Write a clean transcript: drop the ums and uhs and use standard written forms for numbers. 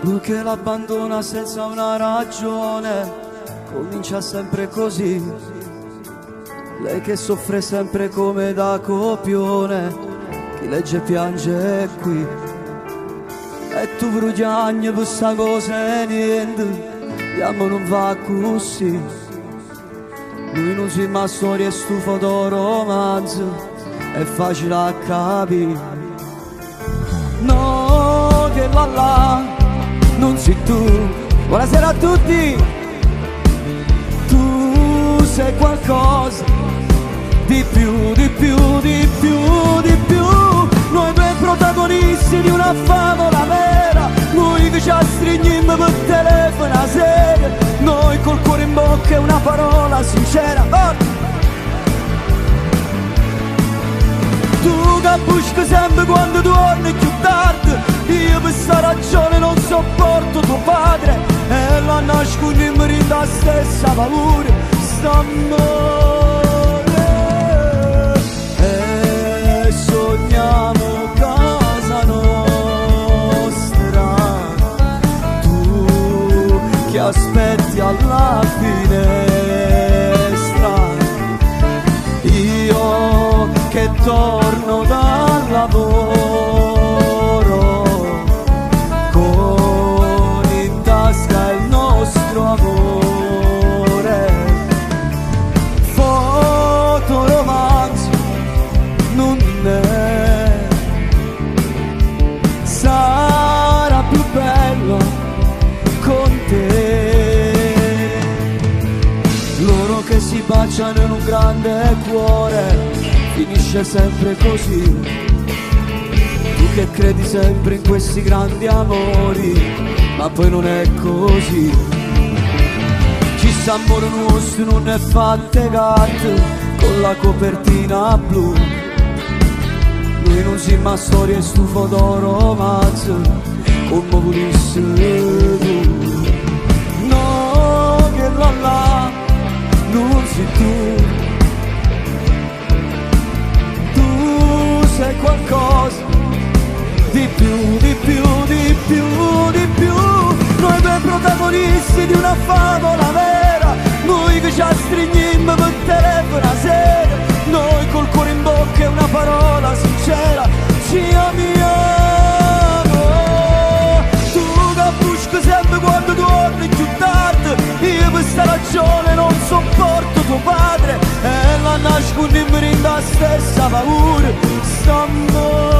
Lui che l'abbandona senza una ragione, comincia sempre così. Lei che soffre sempre come da copione, chi legge piange qui. E tu bruciagni per sta cosa e niente, l'amore non va così. Lui non si ma storia, è stufo da romanzo, è facile a capire. No, che là, non sei tu. Buonasera a tutti. Tu sei qualcosa di più, di più, di più, di più. Noi due protagonisti di una favola vera, noi che ci stringiamo per telefono a sera, noi col cuore in bocca e una parola sincera. Tu che buschi sempre quando torni più tardi, io per sta ragione non sopporto tuo padre, e la nascondo in merito la stessa paura, st'amore. E sogniamo casa nostra, tu che aspetti alla finestra, io che torno dal lavoro con in tasca il nostro amore. Fotoromanzo non è, sarà più bello con te. Loro che si baciano in un grande cuore, finisce sempre così. Tu che credi sempre in questi grandi amori, ma poi non è così. Chissà amore nostro non è fatte carte con la copertina blu. Lui non si ma storia, è stufo da romanzo, come volesse tu. No, che là, non sei tu. Sei qualcosa di più, di più, di più, di più. Noi due protagonisti di una favola vera, noi che ci stringiamo per telefono a sera, noi col cuore in bocca e una parola sincera, ci amiamo. Tu che buschi sempre quando torni più tardi, io per sta ragione non sopporto tuo padre, e la nascondo in merito la stessa paura. St'amore.